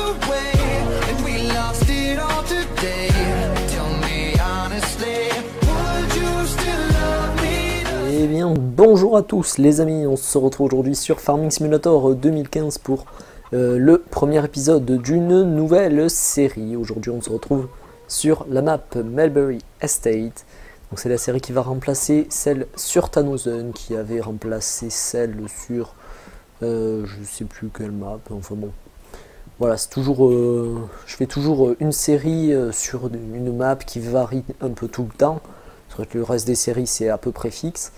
away, and we lost it all today. Tell me honestly, would you still love me? Eh bien, bonjour à tous les amis, on se retrouve aujourd'hui sur Farming Simulator 2015 pour le premier épisode d'une nouvelle série. Aujourd'hui on se retrouve sur la map Melbury Estate. Donc c'est la série qui va remplacer celle sur Tannhausen, qui avait remplacé celle sur je sais plus quelle map, enfin bon. Voilà, c'est toujours, je fais toujours une série sur une map qui varie un peu tout le temps. C'est vrai que le reste des séries c'est à peu près fixe.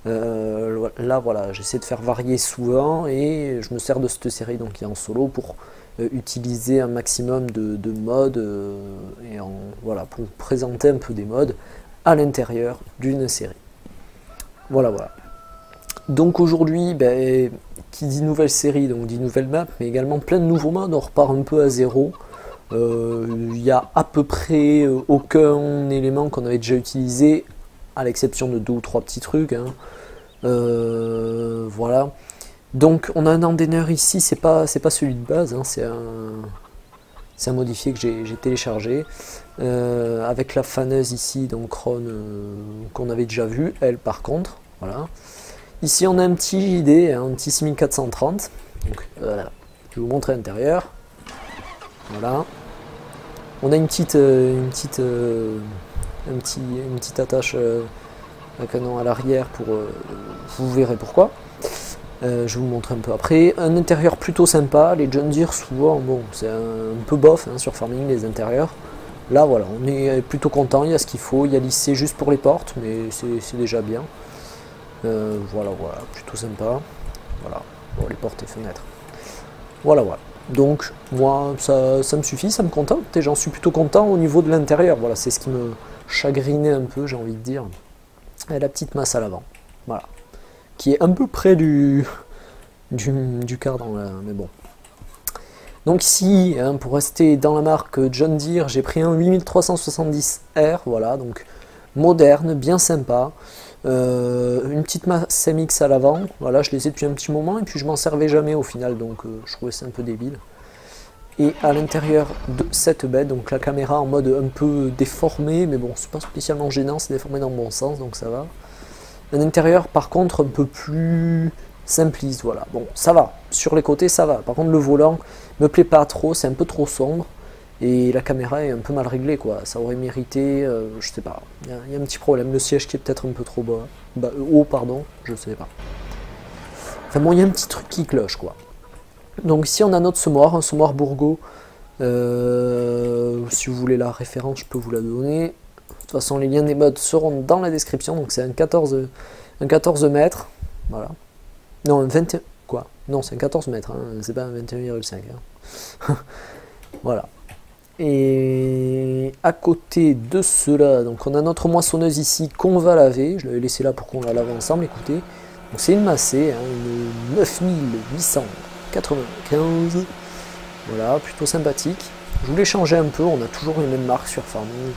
Là voilà, j'essaie de faire varier souvent et je me sers de cette série donc qui est en solo pour utiliser un maximum de modes et voilà, pour présenter un peu des modes à l'intérieur d'une série. Voilà. Donc aujourd'hui, qui dit nouvelle série, donc dit nouvelle map, mais également plein de nouveaux modes. On repart un peu à zéro. Il y a à peu près aucun élément qu'on avait déjà utilisé, à l'exception de 2 ou 3 petits trucs. Hein. Voilà. Donc on a un endainer ici, c'est pas celui de base, hein, c'est un modifié que j'ai téléchargé. Avec la faneuse ici, donc Ron, qu'on avait déjà vu, elle par contre. Voilà. Ici on a un petit JD, hein, un petit 6430. Donc voilà, je vais vous montrer l'intérieur. Voilà. On a une petite attache à canon à l'arrière pour vous verrez pourquoi. Je vais vous montrer un peu après. Un intérieur plutôt sympa. Les John Deere souvent, bon, c'est un peu bof hein, sur Farming les intérieurs. Là voilà, on est plutôt content, il y a ce qu'il faut, il y a lissé juste pour les portes, mais c'est déjà bien. Voilà, plutôt sympa. Voilà, bon, les portes et fenêtres. Voilà. Donc moi ça me suffit, ça me contente et j'en suis plutôt content au niveau de l'intérieur. Voilà, c'est ce qui me chagrinait un peu, j'ai envie de dire. Et la petite masse à l'avant, voilà, qui est un peu près du cardan là, mais bon. Donc ici, hein, pour rester dans la marque John Deere, j'ai pris un 8370R, voilà, donc moderne, bien sympa. Une petite masse MX à l'avant, voilà, je les ai depuis un petit moment et puis je m'en servais jamais au final, donc je trouvais ça un peu débile. Et à l'intérieur de cette bête, donc la caméra en mode un peu déformé, mais bon, c'est pas spécialement gênant, c'est déformé dans le bon sens, donc ça va. Un intérieur par contre un peu plus simpliste, voilà, bon, ça va, sur les côtés ça va. Par contre le volant me plaît pas trop, c'est un peu trop sombre. Et la caméra est un peu mal réglée, quoi. Ça aurait mérité, je sais pas, il y a un petit problème. Le siège qui est peut-être un peu trop haut, pardon, je sais pas. Enfin bon, il y a un petit truc qui cloche, quoi. Donc ici on a notre semoir, un semoir Bourgault. Si vous voulez la référence, je peux vous la donner. De toute façon, les liens des modes seront dans la description. Donc c'est un 14 mètres, voilà. Non, un 21, quoi. Non, c'est un 14 mètres, hein. C'est pas un 21,5. Hein. Voilà. Et à côté de cela, donc on a notre moissonneuse ici qu'on va laver. Je l'avais laissé là pour qu'on la lave ensemble, écoutez. Donc c'est une Massey, hein, une 9895. Voilà, plutôt sympathique. Je voulais changer un peu, on a toujours les mêmes marques sur Farming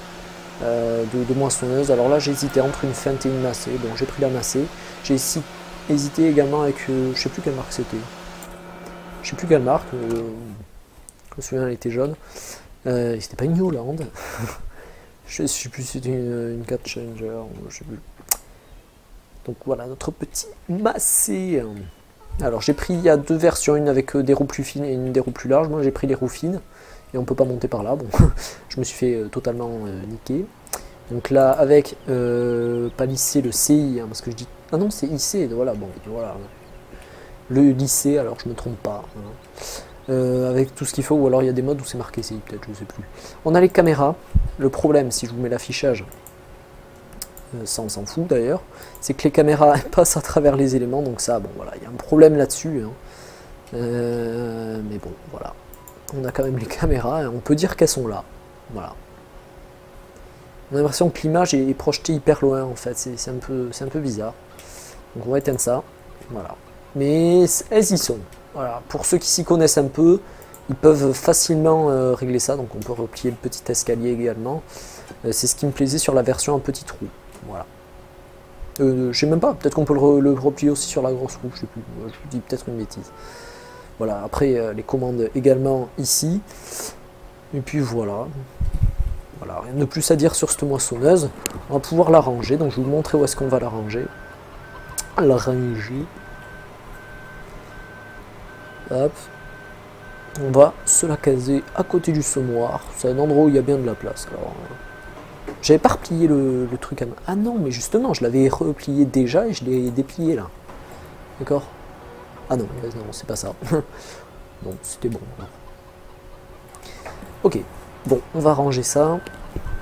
de moissonneuse. Alors là j'ai hésité entre une Fendt et une Massey, donc j'ai pris la Massey. J'ai hésité également avec, je sais plus quelle marque c'était. Je sais plus quelle marque, je me souviens elle était jaune. C'était pas une Holland. Je sais plus si c'était une Cat Changer, je sais plus. Donc voilà notre petit Massey. Alors j'ai pris, il y a 2 versions, une avec des roues plus fines et une des roues plus larges. Moi j'ai pris les roues fines et on peut pas monter par là. Bon, je me suis fait totalement niquer. Donc là avec pas lissé le CI, hein, parce que je dis ah non c'est IC. Voilà, bon voilà le lycée, alors je me trompe pas. Hein. Avec tout ce qu'il faut, ou alors il y a des modes où c'est marqué CI peut-être, je sais plus. On a les caméras. Le problème, si je vous mets l'affichage, ça on s'en fout d'ailleurs, c'est que les caméras passent à travers les éléments, donc ça, bon voilà, il y a un problème là-dessus. Hein. Mais bon, voilà. On a quand même les caméras, et on peut dire qu'elles sont là. Voilà. On a l'impression que l'image est projetée hyper loin en fait, c'est un peu bizarre. Donc on va éteindre ça. Voilà. Mais elles y sont. Voilà, pour ceux qui s'y connaissent un peu, ils peuvent facilement régler ça, donc on peut replier le petit escalier également. C'est ce qui me plaisait sur la version en petit trou. Voilà. Je sais même pas, peut-être qu'on peut le replier aussi sur la grosse roue, je sais plus, je vous dis peut-être une bêtise. Voilà, après les commandes également ici. Et puis voilà. Voilà, rien de plus à dire sur cette moissonneuse. On va pouvoir la ranger, donc je vais vous montrer où est-ce qu'on va la ranger. La ranger. Hop. On va se la caser à côté du semoir. C'est un endroit où il y a bien de la place. Alors, j'avais pas replié le truc à main. Ah non, mais justement, je l'avais replié déjà et je l'ai déplié là. D'accord? Ah non, non, c'est pas ça. Non, c'était bon. Alors. Ok, bon, on va ranger ça.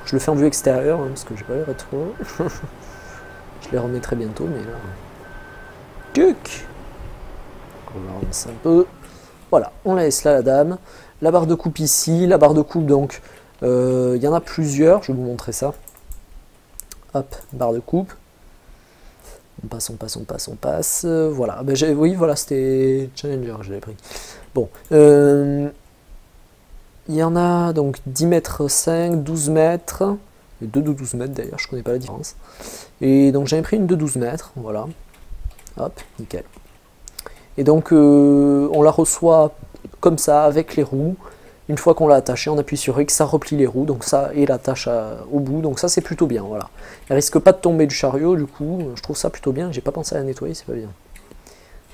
Je le fais en vue extérieure, hein, parce que j'ai pas les rétro. Je les remettrai bientôt, mais là... Tuc! On va avancer un peu. Voilà, on la laisse là, la dame. La barre de coupe ici. La barre de coupe, donc, il y en a plusieurs. Je vais vous montrer ça. Hop, barre de coupe. On passe, on passe, on passe, on passe. Voilà, ben, oui, voilà, c'était Challenger, je l'avais pris. Bon, il y en a donc 10 mètres 5, 12 mètres, et deux de 12 mètres d'ailleurs, je connais pas la différence. Et donc j'avais pris une de 12 mètres, voilà. Hop, nickel. Et donc on la reçoit comme ça, avec les roues. Une fois qu'on l'a attachée, on appuie sur X, ça replie les roues, donc ça, et l'attache au bout, donc ça c'est plutôt bien, voilà. Elle risque pas de tomber du chariot, du coup, je trouve ça plutôt bien, j'ai pas pensé à la nettoyer, c'est pas bien.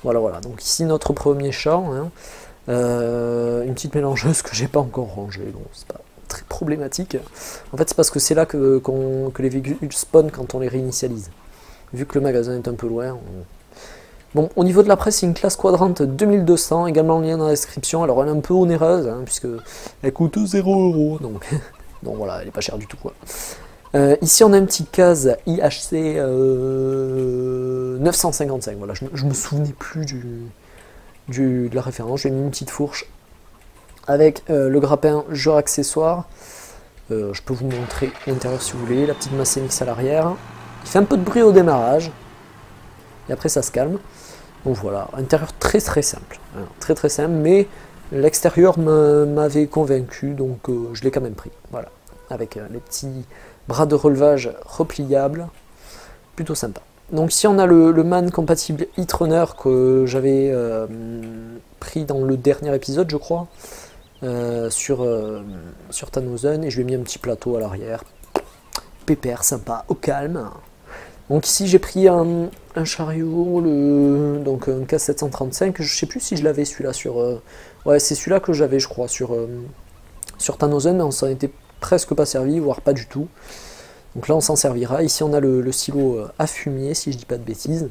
Voilà, voilà, donc ici notre premier champ, hein. Une petite mélangeuse que j'ai pas encore rangée, bon, c'est pas très problématique. En fait, c'est parce que c'est là que les véhicules spawnent quand on les réinitialise. Vu que le magasin est un peu loin. Bon, au niveau de la presse, c'est une classe quadrante 2200, également le lien dans la description. Alors, elle est un peu onéreuse, hein, puisque elle coûte 0 €, donc, donc voilà, elle est pas chère du tout, quoi. Ici, on a un petit case IHC 955, voilà, je me souvenais plus de la référence. J'ai mis une petite fourche avec le grappin genre accessoire. Je peux vous montrer l'intérieur si vous voulez. La petite masse MX à l'arrière. Il fait un peu de bruit au démarrage. Et après ça se calme. Donc voilà, intérieur très très simple. Hein, très très simple, mais l'extérieur m'avait convaincu, donc je l'ai quand même pris. Voilà, avec les petits bras de relevage repliables. Plutôt sympa. Donc ici on a le MAN compatible e-Runner que j'avais pris dans le dernier épisode, je crois, sur Tannhausen, et je lui ai mis un petit plateau à l'arrière. Pépère, sympa, au calme. Donc ici j'ai pris un chariot, donc un K735, je sais plus si je l'avais celui-là sur... ouais, c'est celui-là que j'avais, je crois, sur Tannhausen, mais on s'en était presque pas servi, voire pas du tout. Donc là on s'en servira. Ici on a le silo à fumier, si je dis pas de bêtises.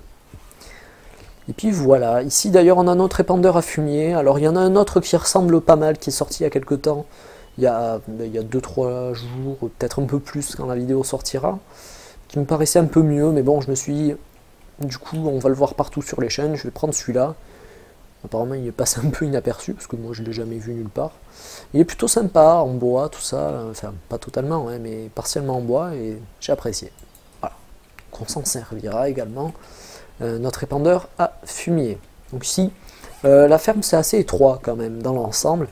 Et puis voilà, ici d'ailleurs on a notre épandeur à fumier. Alors il y en a un autre qui ressemble pas mal, qui est sorti il y a quelques temps. Il y a 2-3 jours, peut-être un peu plus quand la vidéo sortira. Qui me paraissait un peu mieux, mais bon, je me suis dit, du coup on va le voir partout sur les chaînes, je vais prendre celui-là. Apparemment il passe un peu inaperçu, parce que moi je ne l'ai jamais vu nulle part. Il est plutôt sympa, en bois, tout ça, enfin pas totalement, hein, mais partiellement en bois, et j'ai apprécié. Voilà, qu'on s'en servira également. Notre épandeur à fumier. Donc ici, la ferme c'est assez étroit quand même dans l'ensemble.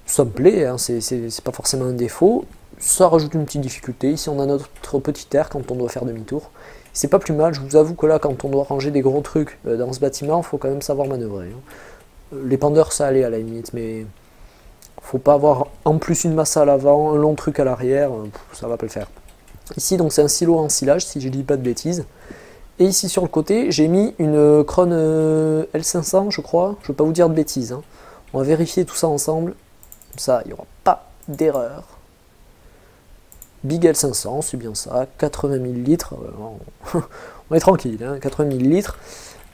Ça me plaît, hein, c'est pas forcément un défaut. Ça rajoute une petite difficulté. Ici on a notre petit air quand on doit faire demi-tour. C'est pas plus mal, je vous avoue que là quand on doit ranger des gros trucs dans ce bâtiment, il faut quand même savoir manœuvrer. Hein. L'épandeur ça allait à la limite, mais faut pas avoir en plus une masse à l'avant, un long truc à l'arrière, ça va pas le faire. Ici donc c'est un silo en silage si je dis pas de bêtises. Et ici sur le côté j'ai mis une Krone L500 je crois, je veux pas vous dire de bêtises. Hein. On va vérifier tout ça ensemble, comme ça il n'y aura pas d'erreur. Big L500, c'est bien ça, 80 ml, on est tranquille, hein, 80 ml.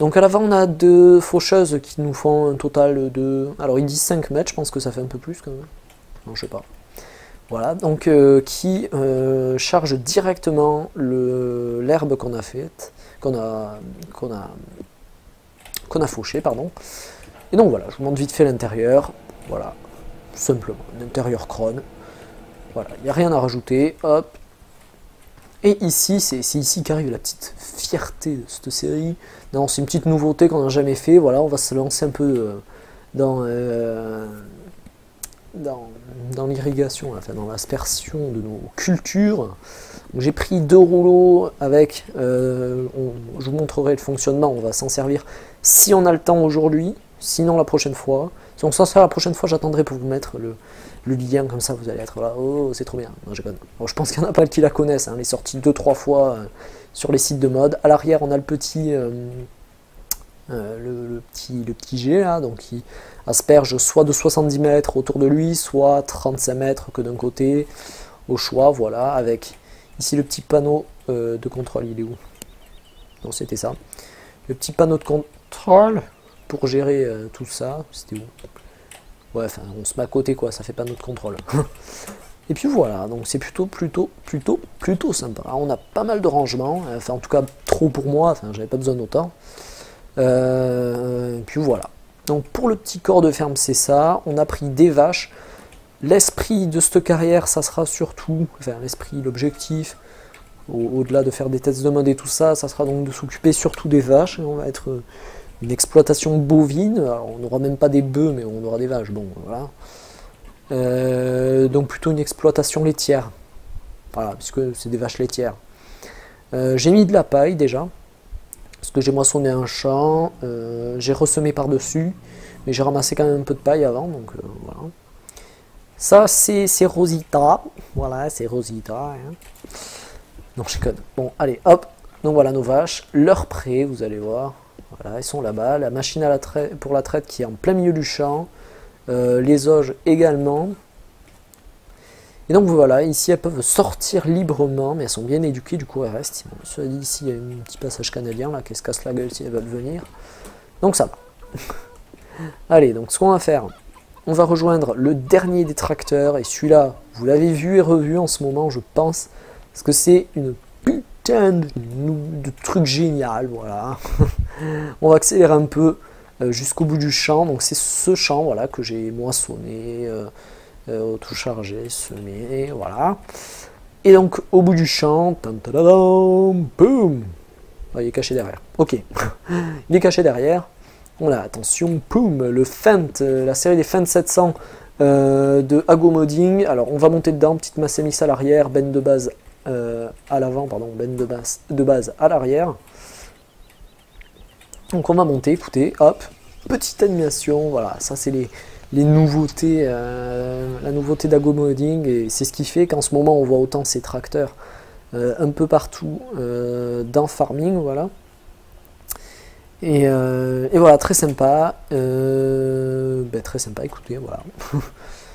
Donc à l'avant on a deux faucheuses qui nous font un total de... Alors ils disent 5 mètres, je pense que ça fait un peu plus quand même. Non, je sais pas. Voilà, donc qui charge directement l'herbe qu'on a faite, qu'on a fauché, pardon. Et donc voilà, je vous montre vite fait l'intérieur, voilà, tout simplement, un intérieur Krone. Voilà, il n'y a rien à rajouter, hop. Et ici, c'est ici qu'arrive la petite fierté de cette série. Non, c'est une petite nouveauté qu'on n'a jamais fait. Voilà, on va se lancer un peu dans l'irrigation, enfin dans l'aspersion de nos cultures. J'ai pris 2 rouleaux avec, je vous montrerai le fonctionnement, on va s'en servir si on a le temps aujourd'hui, sinon la prochaine fois. Donc ça sera la prochaine fois, j'attendrai pour vous mettre le lien, comme ça vous allez être là, oh c'est trop bien. Non, je pense qu'il y en a pas qui la connaissent, hein, elle est sortie 2-3 fois sur les sites de mode. À l'arrière on a le petit jet là, donc qui asperge soit de 70 mètres autour de lui, soit 35 mètres que d'un côté, au choix, voilà, avec ici le petit panneau de contrôle, il est où? Non, c'était ça. Le petit panneau de contrôle pour gérer tout ça, c'était où? Ouais, enfin, on se met à côté quoi, ça fait panneau de contrôle. Et puis voilà, donc c'est plutôt sympa. Alors, on a pas mal de rangements, enfin en tout cas trop pour moi, enfin j'avais pas besoin d'autant. Et puis voilà. Donc pour le petit corps de ferme, c'est ça. On a pris des vaches. L'esprit de cette carrière, ça sera surtout, enfin l'esprit, l'objectif, au-delà de faire des tests de mode et tout ça, ça sera donc de s'occuper surtout des vaches. Et on va être une exploitation bovine. Alors, on n'aura même pas des bœufs, mais on aura des vaches. Bon, voilà. Donc plutôt une exploitation laitière. Voilà, puisque c'est des vaches laitières. J'ai mis de la paille déjà. Parce que j'ai moissonné un champ, j'ai ressemé par-dessus, mais j'ai ramassé quand même un peu de paille avant, donc voilà. Ça, c'est Rosita, voilà, c'est Rosita. Hein. Non, je code. Bon, allez, hop, donc voilà nos vaches, leur pré, vous allez voir, voilà, elles sont là-bas, la machine à pour la traite qui est en plein milieu du champ, les auges également. Et donc voilà, ici elles peuvent sortir librement, mais elles sont bien éduquées, du coup elles restent. Bon, cela dit, ici il y a un petit passage canadien là, qui se casse la gueule si elles veulent venir. Donc ça va. Allez, donc ce qu'on va faire, on va rejoindre le dernier des tracteurs, et celui-là, vous l'avez vu et revu en ce moment, je pense, parce que c'est une putain de truc génial, voilà. On va accélérer un peu jusqu'au bout du champ, donc c'est ce champ voilà, que j'ai moissonné. Auto-chargé, semé, voilà. Et donc au bout du champ, boum, il est caché derrière. Ok, il est caché derrière. Voilà, attention, boum, le Fendt, la série des Fendt 700 de Ago Modding. Alors on va monter dedans, petite masse MX à l'arrière, benne de base à l'avant, pardon, benne de base à l'arrière. Donc on va monter, écoutez, hop, petite animation, voilà, ça c'est les nouveautés, la nouveauté d'Ago Modding, et c'est ce qui fait qu'en ce moment on voit autant ces tracteurs un peu partout dans Farming, voilà. Et voilà, très sympa, très sympa, écoutez, voilà.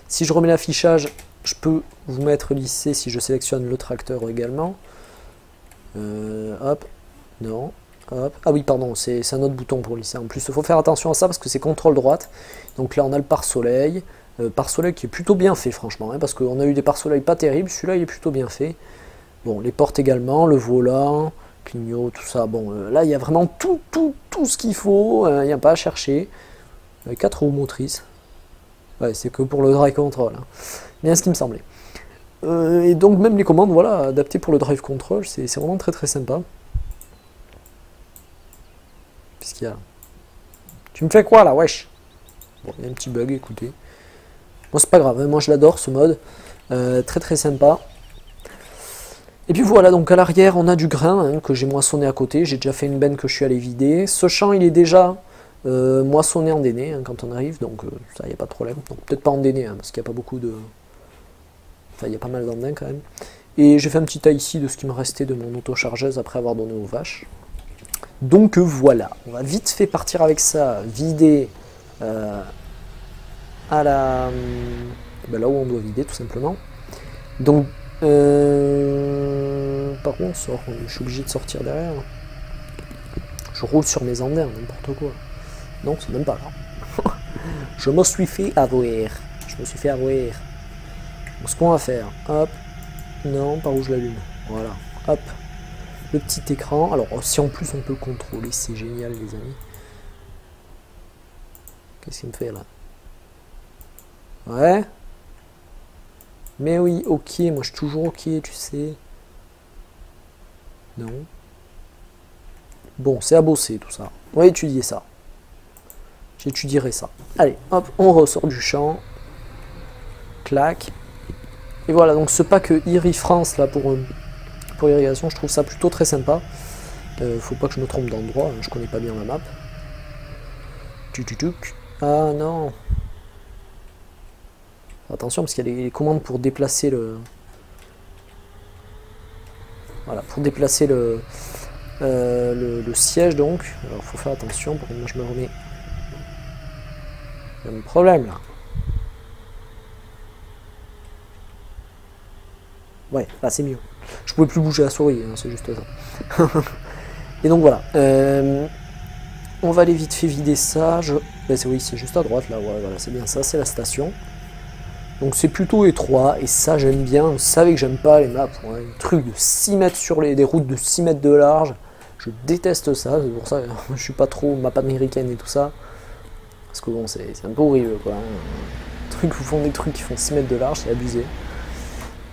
Si je remets l'affichage, je peux vous mettre lycée si je sélectionne le tracteur également. Hop, non. Hop. Ah oui, pardon, c'est un autre bouton pour lisser. En plus, il faut faire attention à ça parce que c'est contrôle droite. Donc là, on a le pare-soleil. Pare-soleil qui est plutôt bien fait, franchement. Hein, parce qu'on a eu des pare-soleil pas terribles. Celui-là, il est plutôt bien fait. Bon, les portes également, le volant, clignot, tout ça. Bon, là, il y a vraiment tout ce qu'il faut. Il n'y a pas à chercher. 4 roues motrices. Ouais, c'est que pour le drive control. Hein. Bien ce qui me semblait. Et donc, même les commandes, voilà, adaptées pour le drive control, c'est vraiment très sympa. Qu'est-ce qu'il y a? Tu me fais quoi là, wesh? Bon, il y a un petit bug, écoutez. Bon, c'est pas grave, hein, moi je l'adore ce mode. Très sympa. Et puis voilà, donc à l'arrière, on a du grain hein, que j'ai moissonné à côté. J'ai déjà fait une benne que je suis allé vider. Ce champ, il est déjà moissonné en déné hein, quand on arrive, donc ça, il n'y a pas de problème. Donc peut-être pas en déné, hein, parce qu'il n'y a pas beaucoup de... Enfin, il y a pas mal d'andins quand même. Et j'ai fait un petit tas ici de ce qui me restait de mon auto-chargeuse après avoir donné aux vaches. Donc voilà, on va vite fait partir avec ça, vider à la... là où on doit vider tout simplement. Donc, par contre, je suis obligé de sortir derrière. Je roule sur mes andins, n'importe quoi. Non, c'est même pas là. Je me suis fait avoir. Donc, ce qu'on va faire, hop, non, par où je l'allume, voilà, hop. Le petit écran, alors si en plus on peut le contrôler, c'est génial les amis. Qu'est-ce qu'il me fait là? Ouais. Mais oui, ok, moi je suis toujours ok, tu sais. Non. Bon, c'est à bosser tout ça. On va étudier ça. J'étudierai ça. Allez, hop, on ressort du champ. Clac. Et voilà, donc ce pack IRI France là pour irrigation, je trouve ça plutôt très sympa. Faut pas que je me trompe d'endroit, hein, je connais pas bien la map. Ah non. Attention parce qu'il y a les commandes pour déplacer le... Voilà, pour déplacer le siège donc. Alors faut faire attention, pour que moi je me remets... Il y a un problème là. Ouais, là c'est mieux. Je pouvais plus bouger la souris, hein, c'est juste ça. Et donc voilà. On va aller vite fait vider ça. Ben, oui, c'est juste à droite là, ouais, voilà, c'est bien ça, c'est la station. Donc c'est plutôt étroit, et ça j'aime bien. Vous savez que j'aime pas les maps, ouais, un truc de 6 mètres sur des routes de 6 mètres de large. Je déteste ça, c'est pour ça que je suis pas trop map américaine et tout ça. Parce que bon, c'est un peu horrible quoi. Vous font des trucs qui font 6 mètres de large, c'est abusé.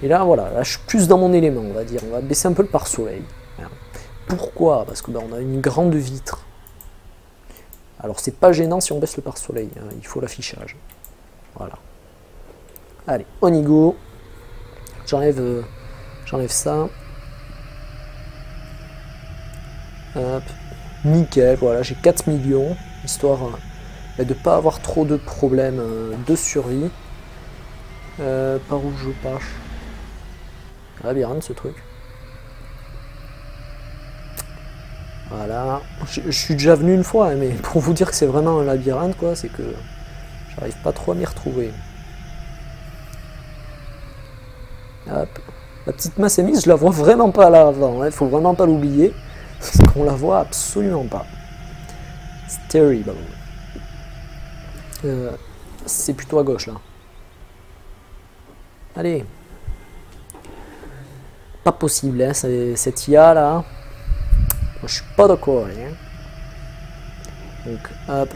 Et là voilà, là je suis plus dans mon élément, on va dire. On va baisser un peu le pare-soleil. Pourquoi? Parce que ben, on a une grande vitre. Alors c'est pas gênant si on baisse le pare-soleil, hein, il faut l'affichage. Voilà. Allez, on y go. J'enlève ça. Hop. Nickel, voilà, j'ai 4 millions, histoire de ne pas avoir trop de problèmes de survie. Par où je passe? Labyrinthe ce truc. Voilà, je suis déjà venu une fois, hein, mais pour vous dire que c'est vraiment un labyrinthe, quoi, c'est que j'arrive pas trop à m'y retrouver. Hop. La petite masse émise, je la vois vraiment pas là avant, il faut vraiment pas l'oublier, parce qu'on la voit absolument pas. C'est terrible. C'est plutôt à gauche là. Allez. Pas possible, hein, cette IA là. Moi, je suis pas d'accord. Hein. Donc, hop.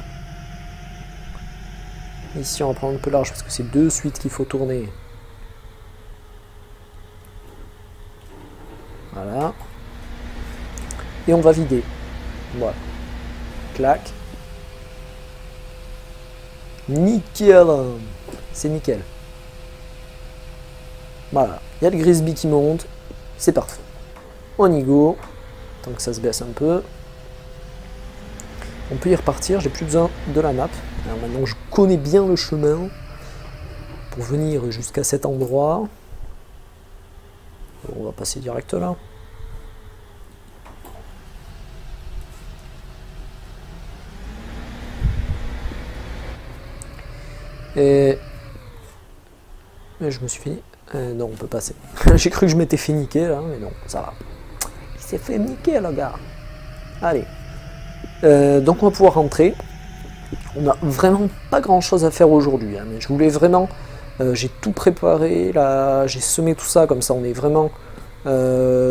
Ici, on va prendre un peu large parce que c'est de suite qu'il faut tourner. Voilà. Et on va vider. Voilà. Clac. Nickel. C'est nickel. Voilà. Il y a le Grisby qui monte. C'est parfait. On y go. Tant que ça se baisse un peu. On peut y repartir. J'ai plus besoin de la map. Alors maintenant, je connais bien le chemin pour venir jusqu'à cet endroit. On va passer direct là. Et je me suis fait... non, on peut passer. J'ai cru que je m'étais fait niquer là, mais non, ça va. Il s'est fait niquer le gars. Allez. Donc on va pouvoir rentrer. On n'a vraiment pas grand chose à faire aujourd'hui, hein, mais je voulais vraiment... j'ai tout préparé, là, j'ai semé tout ça, comme ça on est vraiment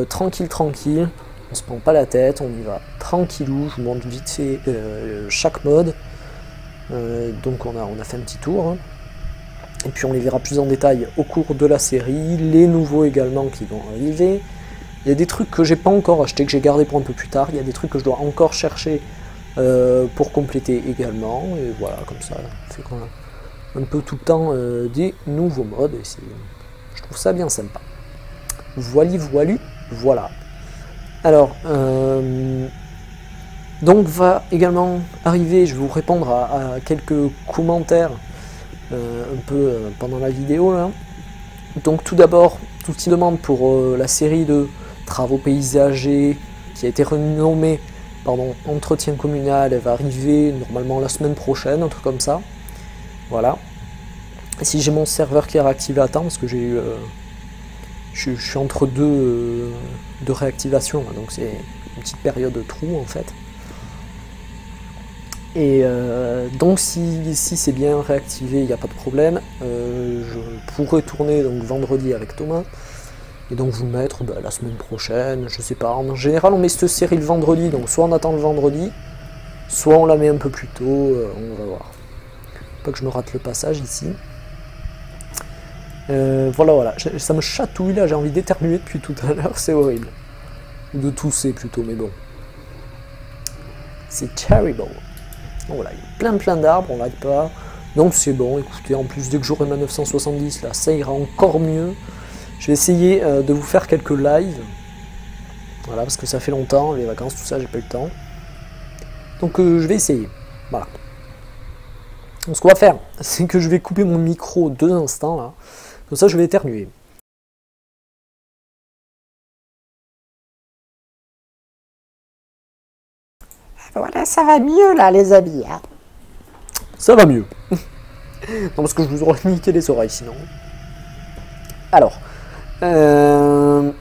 tranquille. On se prend pas la tête, on y va tranquillou. Je vous montre vite fait chaque mode. Donc on a fait un petit tour. Hein. Et puis on les verra plus en détail au cours de la série. Les nouveaux également qui vont arriver. Il y a des trucs que j'ai pas encore acheté, que j'ai gardé pour un peu plus tard. Il y a des trucs que je dois encore chercher pour compléter également. Et voilà, comme ça, fait qu'on a un peu tout le temps des nouveaux modes. Et je trouve ça bien sympa. Voilà. Alors, donc va également arriver, je vais vous répondre à quelques commentaires un peu pendant la vidéo là. Donc tout d'abord, tout ce qui demande pour la série de travaux paysagers qui a été renommée entretien communal, elle va arriver normalement la semaine prochaine, un truc comme ça. Voilà. Et si j'ai mon serveur qui est réactivé à temps, parce que j'ai eu je suis entre deux réactivations, donc c'est une petite période de trou en fait. Et donc si c'est bien réactivé, il n'y a pas de problème. Je pourrais tourner donc vendredi avec Thomas. Et donc vous mettre la semaine prochaine, je sais pas. En général on met cette série le vendredi, donc soit on attend le vendredi, soit on la met un peu plus tôt, on va voir. Pas que je me rate le passage ici. Voilà, ça me chatouille là, j'ai envie d'éternuer depuis tout à l'heure, c'est horrible. Ou de tousser plutôt, mais bon. C'est terrible. Bon, voilà, il y a plein d'arbres, on l'arrête pas. Donc c'est bon, écoutez, en plus dès que j'aurai ma 970 là, ça ira encore mieux. Je vais essayer de vous faire quelques lives. Voilà, parce que ça fait longtemps, les vacances, tout ça, j'ai pas eu le temps. Donc je vais essayer. Voilà. Donc, ce qu'on va faire, c'est que je vais couper mon micro 2 instants là. Comme ça, je vais éternuer. Voilà, ça va mieux là, les amis. Hein. Ça va mieux. Non, parce que je vous aurais niqué les oreilles sinon. Alors. Ah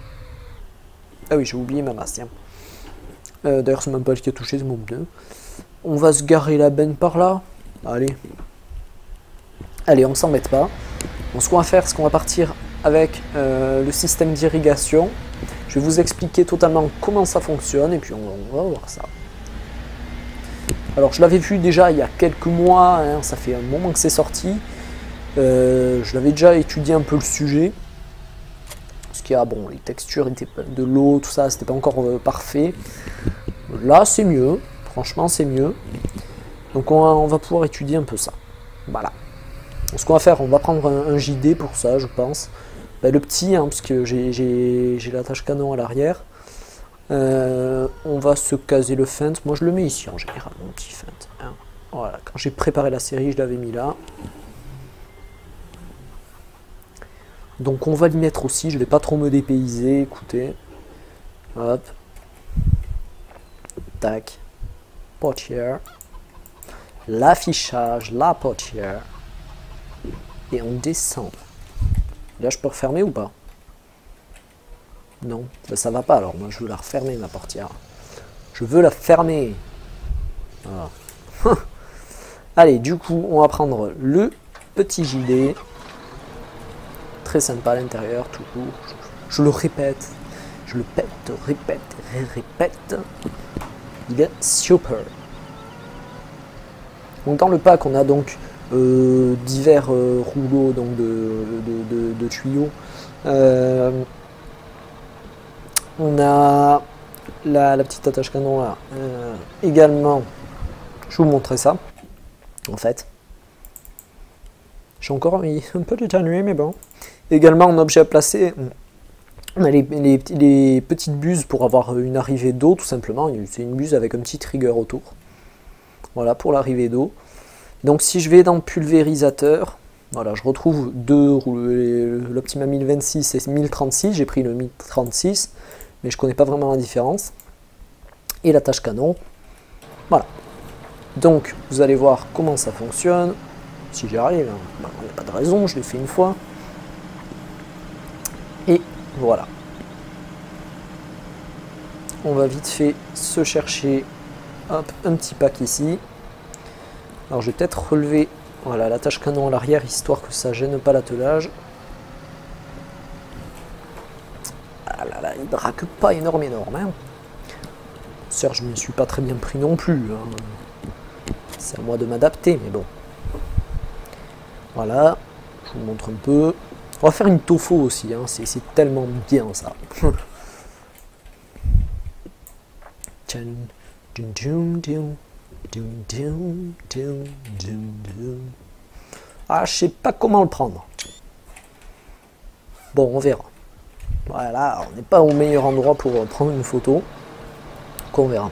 oui, j'ai oublié ma masse, tiens. D'ailleurs, c'est même pas elle qui a touché, c'est mon pneu. On va se garer la benne par là. Allez. Allez, on s'embête pas. Donc, ce qu'on va faire, c'est qu'on va partir avec le système d'irrigation. Je vais vous expliquer totalement comment ça fonctionne et puis on va voir ça. Alors je l'avais vu déjà il y a quelques mois, hein, ça fait un moment que c'est sorti. Je l'avais déjà étudié un peu le sujet. Parce qu'il y a, bon, les textures étaient de l'eau, tout ça, c'était pas encore parfait. Là c'est mieux, franchement c'est mieux. Donc on va pouvoir étudier un peu ça. Voilà. Donc, ce qu'on va faire, on va prendre un JD pour ça, je pense. Ben, le petit, hein, parce que j'ai l'attache canon à l'arrière. On va se caser le feint. Moi je le mets ici en général, mon petit feint. Hein. Voilà, quand j'ai préparé la série, je l'avais mis là. Donc on va l'y mettre aussi, je vais pas trop me dépayser, écoutez. Hop. Tac. Portière. L'affichage, la portière. Et on descend. Là je peux refermer ou pas? Non, ben, ça va pas alors, moi je veux la refermer ma portière. Je veux la fermer. Voilà. Allez, du coup, on va prendre le petit gilet. Très sympa à l'intérieur, tout court. Je le répète. Je le pète, répète, répète. Il est super. Donc dans le pack, on a donc divers rouleaux donc de tuyaux. On a la petite attache canon là. Également, je vais vous montrer ça. En fait, j'ai encore un peu détanué, mais bon. Également, en objet à placer, on a les petites buses pour avoir une arrivée d'eau, tout simplement. C'est une buse avec un petit trigger autour. Voilà, pour l'arrivée d'eau. Donc, si je vais dans le pulvérisateur, voilà, je retrouve l'Optima 1026 et 1036. J'ai pris le 1036. Mais je connais pas vraiment la différence. Et l'attache canon. Voilà. Donc, vous allez voir comment ça fonctionne. Si j'y arrive, il n'y a pas de raison, je l'ai fait une fois. Et voilà. On va vite fait se chercher hop, un petit pack ici. Alors, je vais peut-être relever voilà, l'attache canon à l'arrière, histoire que ça gêne pas l'attelage. Ah là là, il braque pas énorme. Hein. Certes, je ne me suis pas très bien pris non plus. Hein. C'est à moi de m'adapter, mais bon. Voilà, je vous montre un peu. On va faire une tofu aussi, hein. C'est tellement bien ça. Ah, je sais pas comment le prendre. Bon, on verra. Voilà, on n'est pas au meilleur endroit pour prendre une photo. Donc on verra.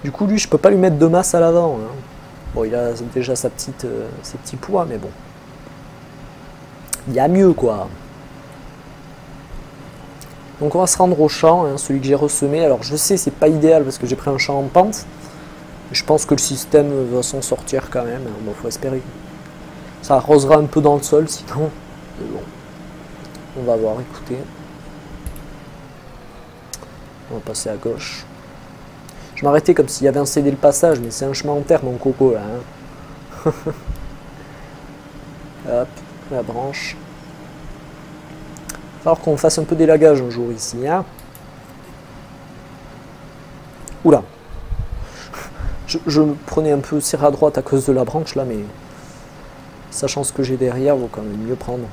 Du coup, lui, je peux pas lui mettre de masse à l'avant. Hein. Bon, il a déjà ses petits poids, mais bon. Il y a mieux, quoi. Donc on va se rendre au champ, hein, celui que j'ai ressemé. Alors je sais, c'est pas idéal parce que j'ai pris un champ en pente. Je pense que le système va s'en sortir quand même. Bon, faut espérer. Ça arrosera un peu dans le sol, sinon. Mais bon. On va voir, écoutez. On va passer à gauche. Je m'arrêtais comme s'il y avait un cédé le passage, mais c'est un chemin en terre, mon coco, là. Hein. Hop, la branche. Il va falloir qu'on fasse un peu d'élagage un jour ici. Hein. Oula. Je me prenais un peu serré à droite à cause de la branche, là, mais... Sachant ce que j'ai derrière, il vaut quand même mieux prendre...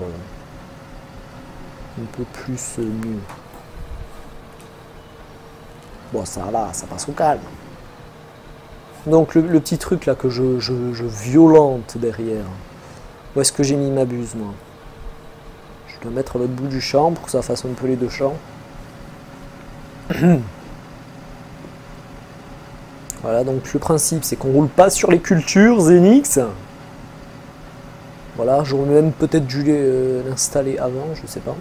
un peu plus mieux. Bon, ça va, ça passe au calme. Donc, le petit truc là que je violente derrière. Où est-ce que j'ai mis ma buse, moi? Je dois mettre à l'autre bout du champ pour que ça fasse un peu les deux champs. Voilà, donc le principe, c'est qu'on roule pas sur les cultures Zenix. Voilà, j'aurais même peut-être dû l'installer avant, je sais pas.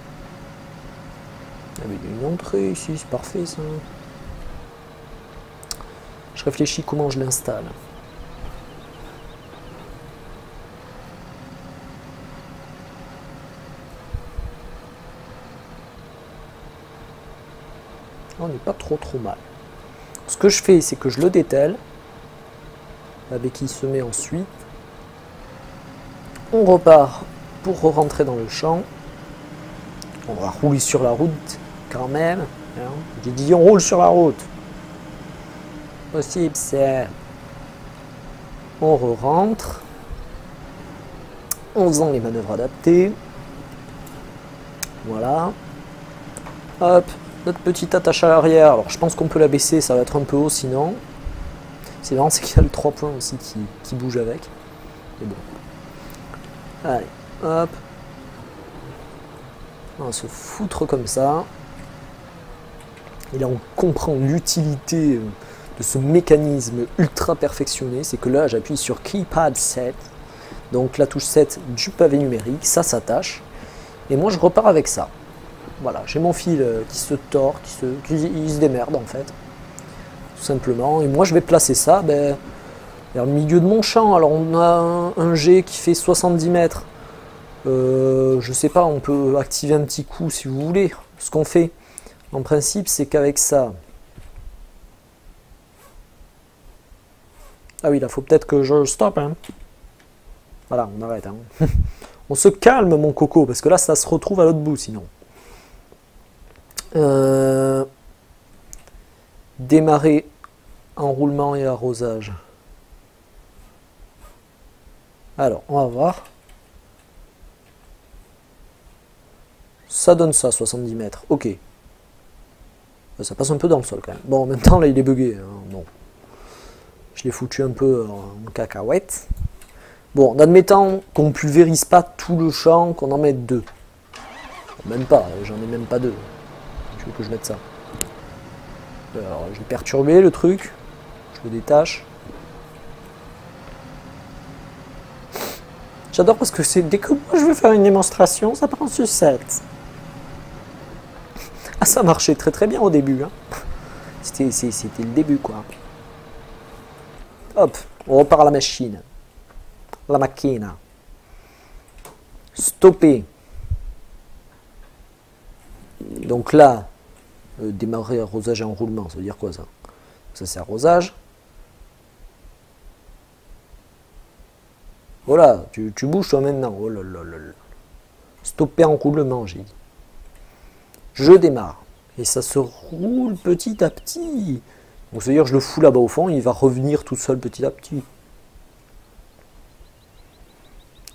Ah, mais il y a une entrée ici, c'est parfait ça. Je réfléchis comment je l'installe. On n'est pas trop mal. Ce que je fais, c'est que je le dételle. La béquille se met ensuite. On repart pour rentrer dans le champ. On va rouler sur la route quand même. Hein. J'ai dit on roule sur la route. Possible, c'est... On re-rentre. En faisant les manœuvres adaptées. Voilà. Hop. Notre petite attache à l'arrière. Alors je pense qu'on peut la baisser, ça va être un peu haut sinon. C'est marrant, c'est qu'il y a le 3 points aussi qui bouge avec. Mais bon. Allez, hop. On va se foutre comme ça. Et là on comprend l'utilité de ce mécanisme ultra perfectionné. C'est que là j'appuie sur Keypad 7. Donc la touche 7 du pavé numérique, ça s'attache. Et moi je repars avec ça. Voilà, j'ai mon fil qui se tord, qui se démerde en fait. Tout simplement. Et moi je vais placer ça vers le milieu de mon champ. Alors on a un jet qui fait 70 mètres. Je sais pas, on peut activer un petit coup si vous voulez. Ce qu'on fait en principe, c'est qu'avec ça... Ah oui, là, faut peut-être que je stoppe. Hein. Voilà, on arrête. Hein. On se calme, mon coco, parce que là, ça se retrouve à l'autre bout, sinon. Démarrer enroulement et arrosage. Alors, on va voir. Ça donne ça, 70 mètres. Ok. Ça passe un peu dans le sol quand même. Bon, en même temps, là, il est bugué. Hein. Bon. Je l'ai foutu un peu en cacahuète. Bon, en admettant qu'on ne pulvérise pas tout le champ, qu'on en mette 2. Même pas, j'en ai même pas 2. Tu veux que je mette ça? Alors, je vais perturber le truc. Je le détache. J'adore parce que c'est dès que moi je veux faire une démonstration, ça part en sucette. Ah, ça marchait très très bien au début. Hein. C'était le début quoi. Hop, on repart à la machine. La machine. Stopper. Donc là, démarrer arrosage et enroulement, ça veut dire quoi ça? Ça c'est arrosage. Voilà, tu bouges toi maintenant. Oh là là là là. Stopper enroulement, j'ai dit. Je démarre. Et ça se roule petit à petit. Donc c'est-à-dire je le fous là-bas au fond, il va revenir tout seul petit à petit.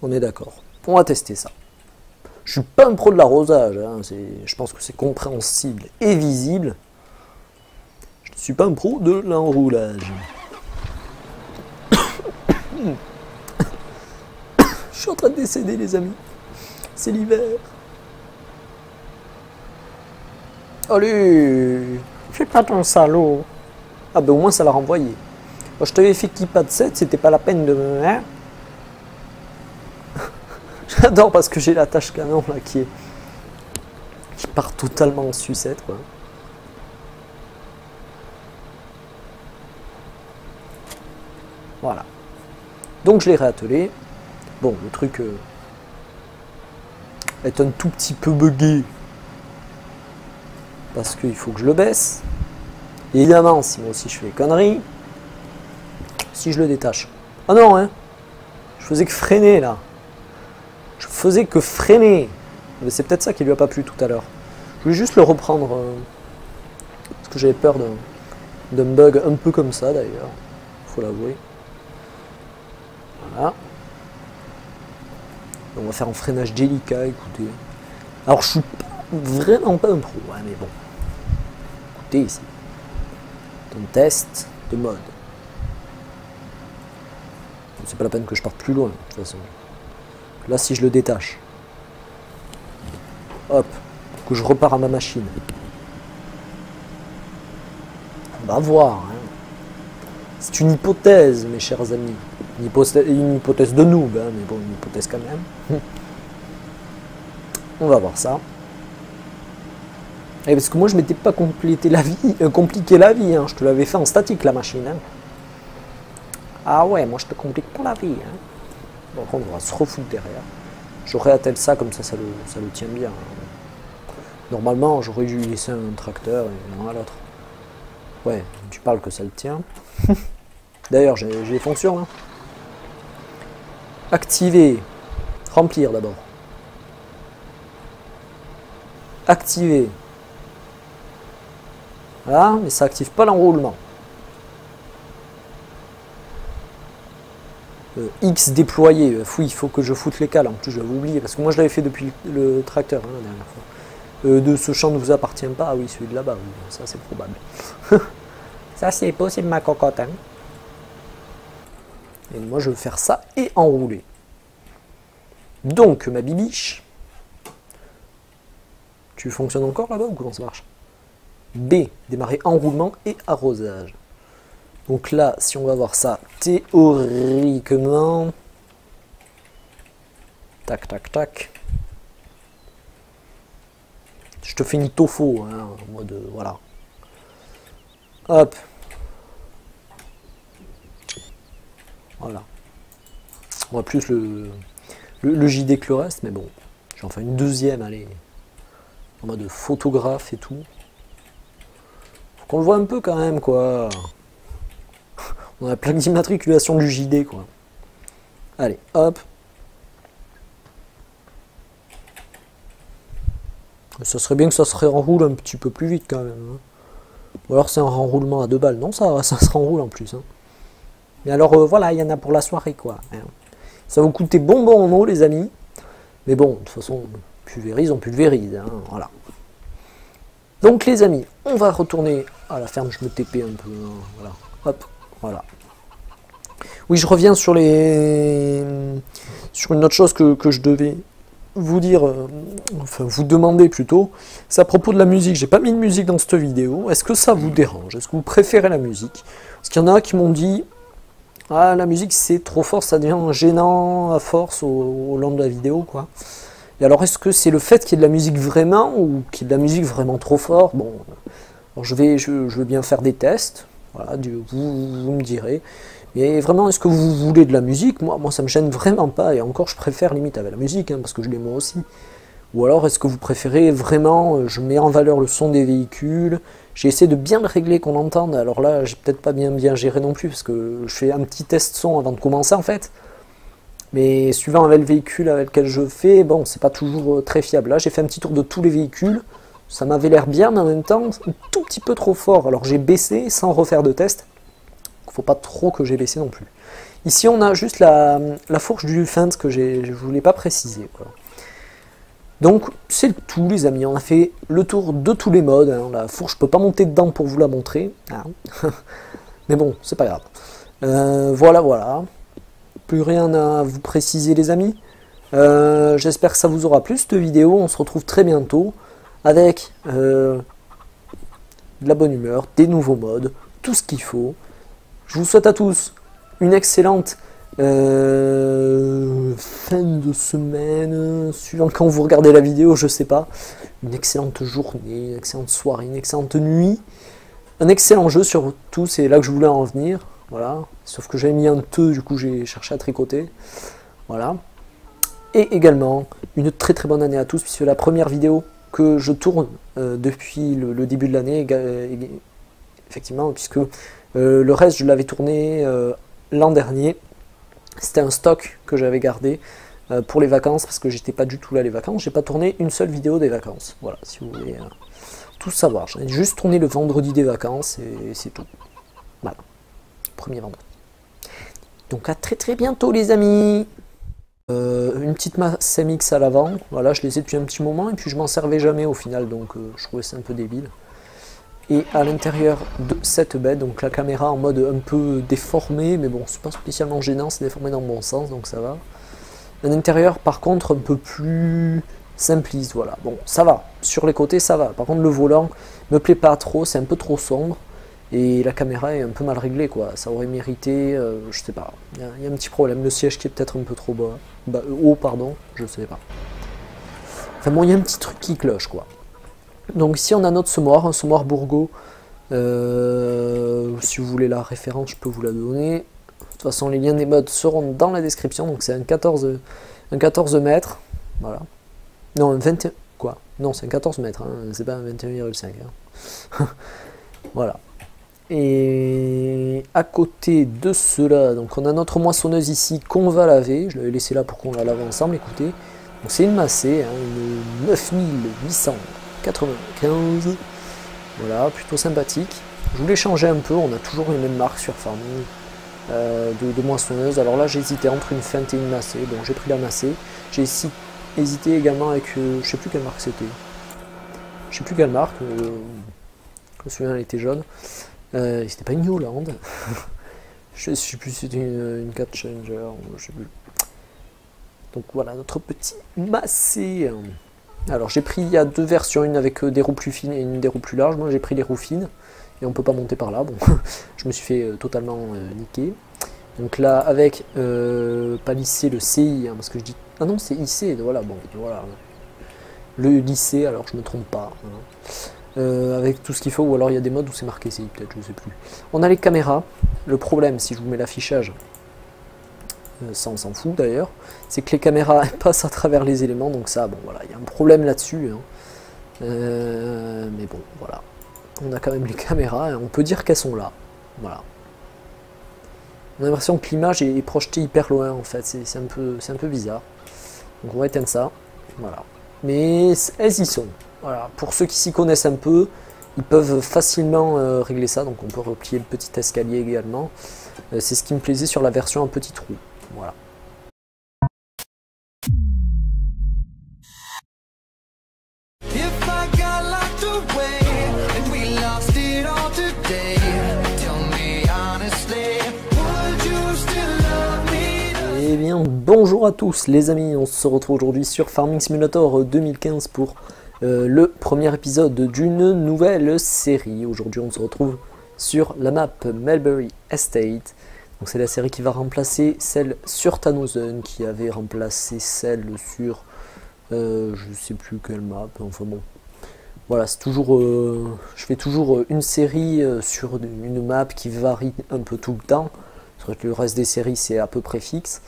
On est d'accord. On va tester ça. Je suis pas un pro de l'arrosage, hein. Je pense que c'est compréhensible et visible. Je ne suis pas un pro de l'enroulage. Je suis en train de décéder les amis. C'est l'hiver. Allez, Fais pas ton salaud. ah ben au moins ça l'a renvoyé. Moi, je t'avais fait Keypad 7, c'était pas la peine de me... Hein. J'adore parce que j'ai la tâche canon là qui part totalement en sucette quoi. Voilà. Donc je l'ai réattelé. Bon, le truc est un tout petit peu buggé parce qu'il faut que je le baisse. Et évidemment, si moi aussi je fais des conneries, si je le détache. Ah non, hein. Je faisais que freiner là. Je faisais que freiner. Mais c'est peut-être ça qui lui a pas plu tout à l'heure. Je voulais juste le reprendre parce que j'avais peur d'un bug un peu comme ça d'ailleurs. Faut l'avouer. Voilà. On va faire un freinage délicat, écoutez. Alors je suis vraiment pas un pro, hein, mais bon. Écoutez ici. Un test de mode. C'est pas la peine que je parte plus loin, de toute façon. Là, si je le détache, hop, que je repars à ma machine. On va voir. Hein. C'est une hypothèse, mes chers amis. Une hypothèse de noob, hein, mais bon, une hypothèse quand même. On va voir ça. Et parce que moi, je m'étais pas compliqué la vie, hein. Je te l'avais fait en statique, la machine. Hein. Ah ouais, moi, je te complique pas la vie. Hein. Bon, on va se refoutre derrière. J'aurais attelle ça, comme ça le tient bien. Hein. Normalement, j'aurais dû laisser un tracteur et l'un à l'autre. Ouais, tu parles que ça le tient. D'ailleurs, j'ai les fonctions. Hein. Activer. Remplir d'abord. Activer. Voilà, mais ça active pas l'enroulement. X déployer. Oui, il faut que je foute les cales. En plus, j'avais oublié parce que moi je l'avais fait depuis le tracteur hein, la dernière fois. De ce champ ne vous appartient pas. Ah oui, celui de là-bas. Oui, ça c'est probable. Ça c'est possible, ma cocotte. Hein. Et moi je veux faire ça et enrouler. Donc, ma bibiche. Tu fonctionnes encore là-bas ou comment ça marche? B, démarrer enroulement et arrosage. Donc là, si on va voir ça théoriquement, tac, tac, tac. Je te fais une tofu, hein, en mode, voilà. Hop. Voilà. On va plus le JD que le reste, mais bon. J'en fais une deuxième, allez. En mode photographe et tout. Faut qu'on le voit un peu quand même, quoi. On a la plaque d'immatriculation du JD, quoi. Allez, hop. Ça serait bien que ça se renroule un petit peu plus vite, quand même. Hein. Ou alors c'est un renroulement à 2 balles. Non, ça se renroule en plus. Hein. Mais alors, voilà, il y en a pour la soirée, quoi. Hein. Ça va vous coûter bonbon en eau, les amis. Mais bon, de toute façon, pulvérise, on pulvérise. Hein, voilà. Donc, les amis, on va retourner à la ferme. Je me TP un peu. Hein, voilà. Hop, voilà. Oui, je reviens sur une autre chose que je devais vous dire, enfin vous demander plutôt. C'est à propos de la musique. J'ai pas mis de musique dans cette vidéo. Est-ce que ça vous dérange? Est-ce que vous préférez la musique? Parce qu'il y en a qui m'ont dit ah, la musique c'est trop fort, ça devient gênant à force au long de la vidéo, quoi. Et alors, est-ce que c'est le fait qu'il y ait de la musique vraiment ou qu'il y ait de la musique vraiment trop fort? Bon, alors je veux bien faire des tests. Voilà, vous me direz. Mais vraiment, est-ce que vous voulez de la musique? Moi, ça me gêne vraiment pas. Et encore, je préfère limite avec la musique, hein, parce que je l'ai moi aussi. Ou alors, est-ce que vous préférez vraiment, je mets en valeur le son des véhicules, j'ai essayé de bien le régler, qu'on entende. Alors là, j'ai peut-être pas bien géré non plus, parce que je fais un petit test son avant de commencer, en fait. Mais suivant avec le véhicule avec lequel je fais, bon, c'est pas toujours très fiable. Là, j'ai fait un petit tour de tous les véhicules. Ça m'avait l'air bien, mais en même temps, un tout petit peu trop fort. Alors, j'ai baissé sans refaire de test. Faut pas trop que j'ai baissé non plus. Ici, on a juste la fourche du Fendt que je voulais pas préciser, quoi. Donc, c'est tout, les amis. On a fait le tour de tous les modes. Hein. La fourche, je peux pas monter dedans pour vous la montrer. Hein. Mais bon, c'est pas grave. Voilà. Plus rien à vous préciser, les amis. J'espère que ça vous aura plu, cette vidéo. On se retrouve très bientôt avec de la bonne humeur, des nouveaux modes, tout ce qu'il faut. Je vous souhaite à tous une excellente fin de semaine, suivant quand vous regardez la vidéo, je sais pas. Une excellente journée, une excellente soirée, une excellente nuit. Un excellent jeu surtout, c'est là que je voulais en venir. Voilà. Sauf que j'avais mis un te, du coup j'ai cherché à tricoter. Voilà. Et également, une très très bonne année à tous, puisque la première vidéo que je tourne depuis le début de l'année, effectivement, puisque le reste je l'avais tourné l'an dernier. C'était un stock que j'avais gardé pour les vacances, parce que j'étais pas du tout là les vacances. J'ai pas tourné une seule vidéo des vacances. Voilà, si vous voulez tout savoir. J'en ai juste tourné le vendredi des vacances et c'est tout. Voilà, premier vendredi. Donc à très très bientôt, les amis. Une petite masse MX à l'avant. Voilà, je les ai depuis un petit moment et puis je m'en servais jamais au final, donc je trouvais ça un peu débile. Et à l'intérieur de cette bête, donc la caméra en mode un peu déformé, mais bon, c'est pas spécialement gênant, c'est déformé dans le bon sens, donc ça va. Un intérieur par contre un peu plus simpliste, voilà. Bon, ça va, sur les côtés ça va. Par contre le volant me plaît pas trop, c'est un peu trop sombre. Et la caméra est un peu mal réglée, quoi. Ça aurait mérité, je sais pas. Il y a un petit problème. Le siège qui est peut-être un peu trop haut, pardon, je sais pas. Enfin bon, il y a un petit truc qui cloche, quoi. Donc ici on a notre semoir, un semoir Bourgault. Si vous voulez la référence, je peux vous la donner. De toute façon, les liens des modes seront dans la description. Donc c'est un 14 mètres. Voilà. Non, un 21. Quoi? Non, c'est un 14 mètres. Hein, c'est pas un 21,5. Hein. Voilà. Et à côté de cela, donc on a notre moissonneuse ici qu'on va laver. Je l'avais laissé là pour qu'on la lave ensemble. Écoutez. Donc c'est une Massey, hein, une 9895. Voilà, plutôt sympathique. Je voulais changer un peu, on a toujours les mêmes marques sur Farming de moissonneuse. Alors là j'ai hésité entre une Fendt et une Massey, donc j'ai pris la Massey. J'ai hésité également avec, je sais plus quelle marque c'était. Je sais plus quelle marque, je me souviens elle était jaune. C'était pas une Holland. Je sais plus si c'était une Cat Changer, je sais plus. Donc voilà notre petit Massey. Alors j'ai pris, il y a deux versions, une avec des roues plus fines et une des roues plus larges. Moi j'ai pris les roues fines et on peut pas monter par là. Bon, je me suis fait totalement niquer. Donc là avec pas lycée, le CI, hein, parce que je dis ah non c'est IC, voilà bon voilà le lycée, alors je me trompe pas. Hein. Avec tout ce qu'il faut, ou alors il y a des modes où c'est marqué CI peut-être, je sais plus. On a les caméras. Le problème, si je vous mets l'affichage, ça on s'en fout d'ailleurs, c'est que les caméras passent à travers les éléments, donc ça, bon voilà, il y a un problème là-dessus. Hein. Mais bon, voilà. On a quand même les caméras, et on peut dire qu'elles sont là. Voilà. On a l'impression que l'image est projetée hyper loin en fait, c'est un peu bizarre. Donc on va éteindre ça. Voilà. Mais elles y sont. Voilà. Pour ceux qui s'y connaissent un peu, ils peuvent facilement régler ça, donc on peut replier le petit escalier également. C'est ce qui me plaisait sur la version en petit trou. Voilà. Eh bien, bonjour à tous les amis, on se retrouve aujourd'hui sur Farming Simulator 2015 pour le premier épisode d'une nouvelle série. Aujourd'hui on se retrouve sur la map Melbury Estate. Donc c'est la série qui va remplacer celle sur Tannhausen, qui avait remplacé celle sur je sais plus quelle map, enfin bon. Voilà, c'est toujours je fais toujours une série sur une map qui varie un peu tout le temps. C'est vrai que le reste des séries c'est à peu près fixe.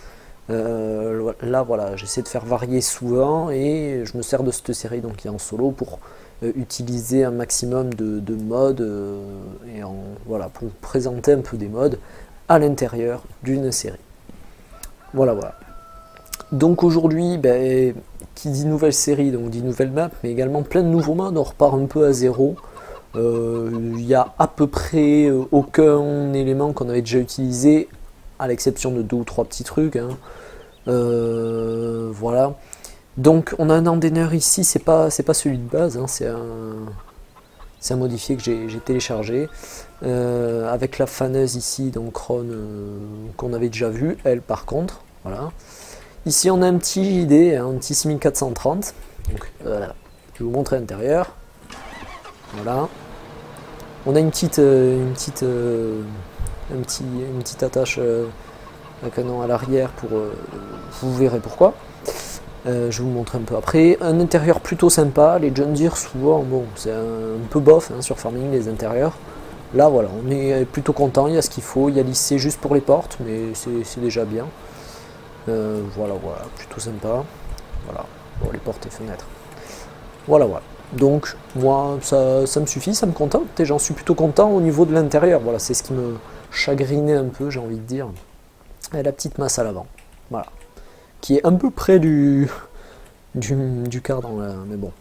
Là voilà, j'essaie de faire varier souvent et je me sers de cette série donc qui est en solo pour utiliser un maximum de modes et voilà, pour présenter un peu des modes à l'intérieur d'une série. Voilà. Donc aujourd'hui, ben, qui dit nouvelle série, donc dit nouvelle map, mais également plein de nouveaux modes, on repart un peu à zéro. Il y a à peu près aucun élément qu'on avait déjà utilisé, à l'exception de 2 ou 3 petits trucs. Hein. Voilà. Donc on a un endainer ici, c'est pas celui de base, hein, c'est un modifié que j'ai téléchargé. Avec la faneuse ici, donc Ron, qu'on avait déjà vu, elle par contre. Voilà. Ici on a un petit JD, un petit 6430. Donc voilà, je vais vous montrer l'intérieur. Voilà. On a une petite attache à canon à l'arrière pour vous verrez pourquoi. Je vais vous montrer un peu après. Un intérieur plutôt sympa. Les John Deere souvent, bon, c'est un peu bof hein, sur Farming les intérieurs. Là voilà, on est plutôt content, il y a ce qu'il faut, il y a lissé juste pour les portes, mais c'est déjà bien. Voilà, plutôt sympa. Voilà, bon, les portes et fenêtres. Voilà. Donc moi ça me suffit, ça me contente et j'en suis plutôt content au niveau de l'intérieur. Voilà, c'est ce qui me chagrinait un peu, j'ai envie de dire. Et la petite masse à l'avant. Voilà. Qui est un peu près du cardan là, mais bon.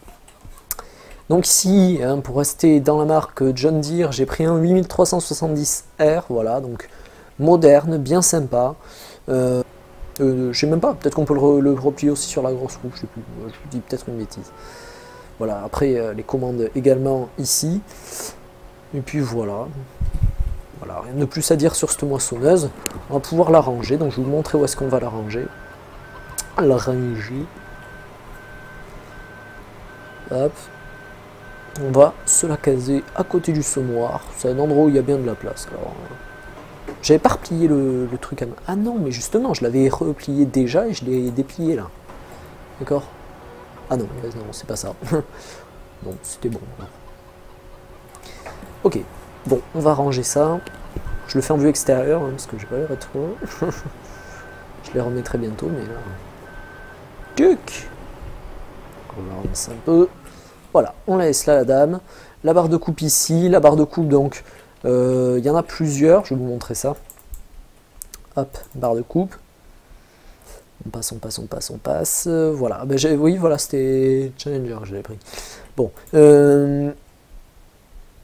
Donc ici, hein, pour rester dans la marque John Deere, j'ai pris un 8370R, voilà, donc moderne, bien sympa. Je sais même pas, peut-être qu'on peut le replier aussi sur la grosse roue, je sais plus, je vous dis peut-être une bêtise. Voilà, après les commandes également ici. Et puis voilà. Voilà, rien de plus à dire sur cette moissonneuse. On va pouvoir la ranger, donc je vais vous montrer où est-ce qu'on va la ranger. Hop. On va se la caser à côté du semoir. C'est un endroit où il y a bien de la place. Alors, j'avais pas replié le truc à main. Ah non, mais justement, je l'avais replié déjà et je l'ai déplié là. D'accord? Ah non, non, c'est pas ça. Non, c'était bon. Alors. Ok, bon, on va ranger ça. Je le fais en vue extérieure, hein, parce que j'ai pas les rétro. Je les remettrai bientôt, mais là... Tuc! On va remettre un peu. Voilà, on laisse là la dame. La barre de coupe ici. La barre de coupe, donc, il y en a plusieurs. Je vais vous montrer ça. Hop, barre de coupe. On passe, on passe, on passe, on passe. Voilà, ben, oui, voilà, c'était Challenger que j'avais pris. Bon,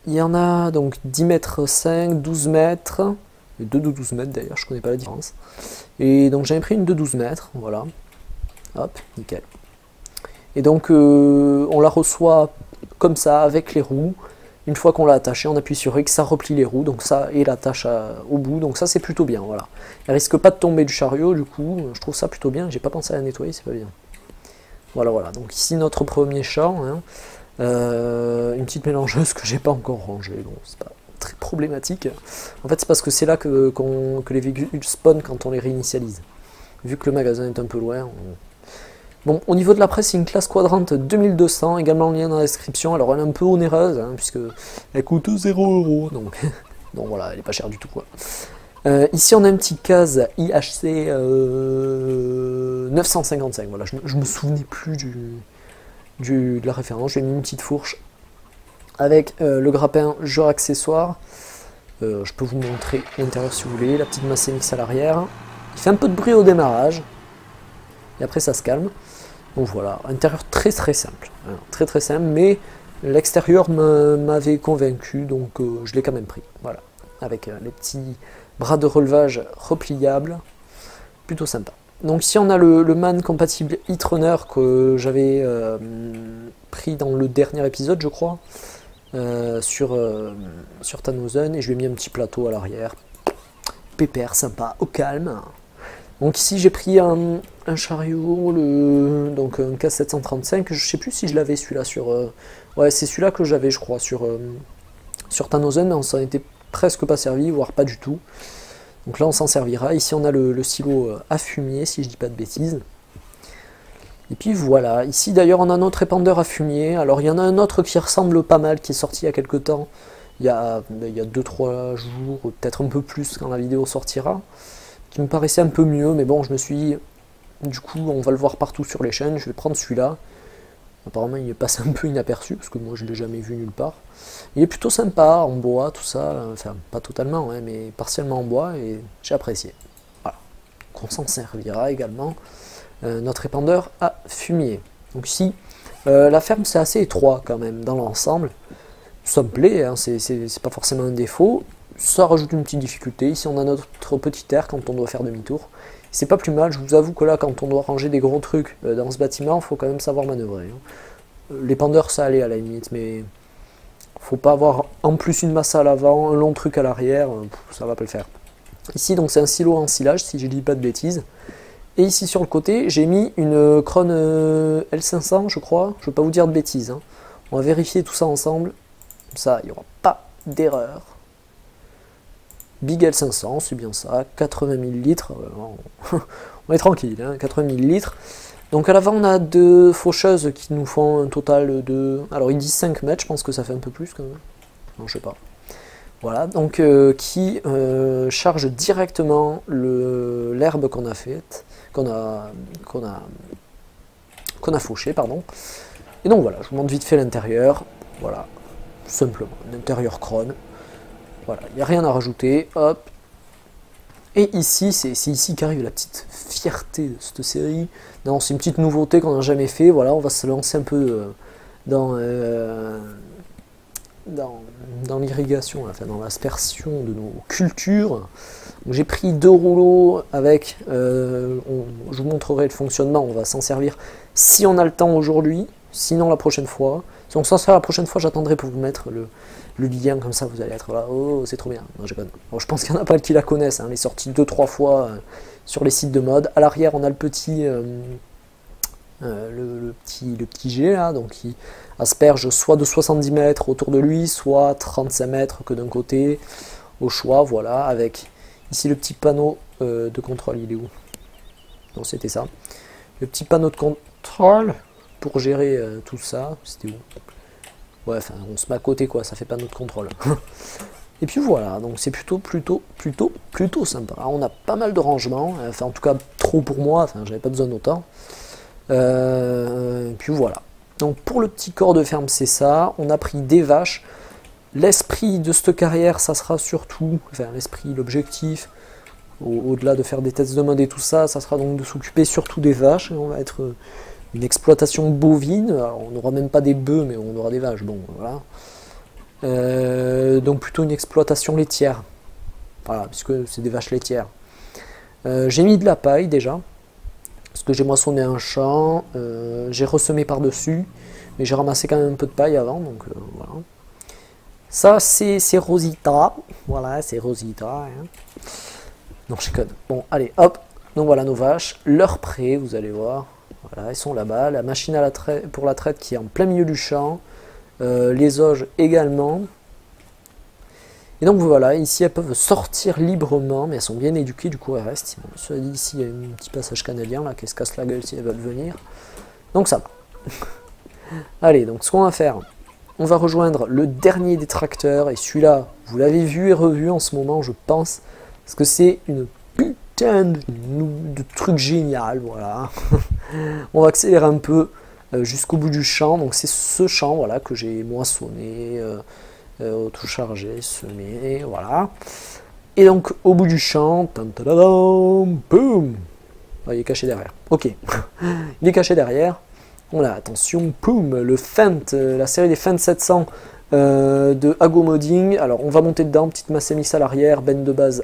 il y en a donc 10 mètres 5, 12 mètres, et deux de 12 mètres d'ailleurs, je connais pas la différence. Et donc j'avais pris une de 12 mètres, voilà. Hop, nickel. Et donc on la reçoit comme ça, avec les roues. Une fois qu'on l'a attachée, on appuie sur X, ça replie les roues, donc ça, et l'attache au bout, donc ça c'est plutôt bien, voilà. Elle risque pas de tomber du chariot, du coup, je trouve ça plutôt bien, j'ai pas pensé à la nettoyer, c'est pas bien. Voilà, voilà, donc ici notre premier champ, hein. Une petite mélangeuse que j'ai pas encore rangée, bon c'est pas très problématique. En fait c'est parce que c'est là que les véhicules spawnent quand on les réinitialise. Vu que le magasin est un peu loin. Bon, au niveau de la presse, c'est une classe quadrante 2200, également le lien dans la description. Alors elle est un peu onéreuse, hein, puisque elle coûte 0 €, donc donc voilà, elle est pas chère du tout quoi. Ici on a un petit case IHC 955, voilà, je me souvenais plus de la référence. J'ai mis une petite fourche avec le grappin genre accessoire. Je peux vous montrer l'intérieur si vous voulez, la petite masse MX à l'arrière. Il fait un peu de bruit au démarrage et après ça se calme. Donc voilà, intérieur très très simple, hein, très très simple, mais l'extérieur m'avait convaincu, donc je l'ai quand même pris. Voilà, avec les petits bras de relevage repliables, plutôt sympa. Donc ici on a le MAN compatible e-Runner que j'avais pris dans le dernier épisode je crois, sur Tannhausen, et je lui ai mis un petit plateau à l'arrière, pépère, sympa, au calme. Donc ici j'ai pris un chariot, donc un K735, je sais plus si je l'avais celui-là sur... ouais c'est celui-là que j'avais je crois sur Tannhausen, mais on s'en était presque pas servi, voire pas du tout. Donc là on s'en servira. Ici on a le silo à fumier si je dis pas de bêtises. Et puis voilà, ici d'ailleurs on a notre épandeur à fumier. Alors il y en a un autre qui ressemble pas mal, qui est sorti il y a quelques temps, il y a 2-3 jours, peut-être un peu plus quand la vidéo sortira, qui me paraissait un peu mieux, mais bon je me suis dit, du coup on va le voir partout sur les chaînes, je vais prendre celui-là. Apparemment il passe un peu inaperçu, parce que moi je l'ai jamais vu nulle part. Il est plutôt sympa, en bois, tout ça, enfin pas totalement, hein, mais partiellement en bois, et j'ai apprécié. Voilà, qu'on s'en servira également. Notre épandeur à fumier. Donc ici, la ferme c'est assez étroit quand même dans l'ensemble. Ça me plaît, hein, c'est pas forcément un défaut. Ça rajoute une petite difficulté. Ici on a notre petit air quand on doit faire demi-tour. C'est pas plus mal, je vous avoue que là quand on doit ranger des gros trucs dans ce bâtiment, il faut quand même savoir manœuvrer. Hein. L'épandeur ça allait à la limite, mais faut pas avoir en plus une masse à l'avant, un long truc à l'arrière, ça va pas le faire. Ici donc c'est un silo en silage si je dis pas de bêtises. Et ici sur le côté j'ai mis une Krone L500 je crois, je ne veux pas vous dire de bêtises. Hein. On va vérifier tout ça ensemble, comme ça il n'y aura pas d'erreur. Big L500, c'est bien ça, 80 ml, on est tranquille, hein, 80 ml. Donc à l'avant on a deux faucheuses qui nous font un total de... Alors ils disent 5 mètres, je pense que ça fait un peu plus quand même. Non je sais pas. Voilà, donc qui charge directement l'herbe qu'on a faite, qu'on a fauché, pardon. Et donc voilà, je vous montre vite fait l'intérieur, voilà, tout simplement, l'intérieur Krone. Voilà, il n'y a rien à rajouter, hop. Et ici, c'est ici qu'arrive la petite fierté de cette série. Non, c'est une petite nouveauté qu'on n'a jamais fait, voilà, on va se lancer un peu dans l'irrigation, enfin dans l'aspersion de nos cultures. J'ai pris 2 rouleaux avec, je vous montrerai le fonctionnement, on va s'en servir si on a le temps aujourd'hui, sinon la prochaine fois. Si on s'en sert la prochaine fois, j'attendrai pour vous mettre le lien, comme ça vous allez être là, oh c'est trop bien. Non, je pense qu'il y en a pas qui la connaissent, hein, elle est sortie 2-3 fois sur les sites de mode. À l'arrière on a le petit le petit jet là, donc il asperge soit de 70 mètres autour de lui, soit 35 mètres que d'un côté, au choix, voilà, avec ici le petit panneau de contrôle, il est où? Non, c'était ça. Le petit panneau de contrôle pour gérer tout ça, c'était où? Ouais, enfin, on se met à côté quoi, ça fait panneau de contrôle. Et puis voilà, donc c'est plutôt sympa. Alors, on a pas mal de rangements, enfin en tout cas trop pour moi, enfin j'avais pas besoin d'autant. Puis voilà. Donc pour le petit corps de ferme c'est ça, on a pris des vaches. L'esprit de cette carrière ça sera surtout, enfin l'esprit, l'objectif, au-delà de faire des tests de mode et tout ça, ça sera donc de s'occuper surtout des vaches. Et on va être une exploitation bovine, alors on n'aura même pas des bœufs mais on aura des vaches, bon voilà. Donc plutôt une exploitation laitière, voilà, puisque c'est des vaches laitières. J'ai mis de la paille déjà, parce que j'ai moissonné un champ, j'ai ressemé par dessus, mais j'ai ramassé quand même un peu de paille avant, donc voilà. Ça c'est Rosita, voilà, c'est Rosita. Hein. Non, je déconne. Bon, allez, hop, donc voilà nos vaches, leur pré, vous allez voir, voilà, elles sont là-bas, la machine à pour la traite qui est en plein milieu du champ. Les auges également. Et donc voilà, ici elles peuvent sortir librement, mais elles sont bien éduquées, du coup elles restent. Bon, cela dit, ici il y a un petit passage canadien là qui se casse la gueule si elles veulent venir. Donc ça va. Allez, donc ce qu'on va faire, on va rejoindre le dernier des tracteurs, et celui-là, vous l'avez vu et revu en ce moment, je pense, parce que c'est une putain de truc génial, voilà. On va accélérer un peu. Jusqu'au bout du champ, donc c'est ce champ voilà, que j'ai moissonné, auto-chargé, semé, voilà. Et donc au bout du champ, boum, il est caché derrière, ok, il est caché derrière, voilà, attention, boum, le Fendt, la série des Fendt 700 de Ago Modding, alors on va monter dedans, petite masse MX à l'arrière, benne de base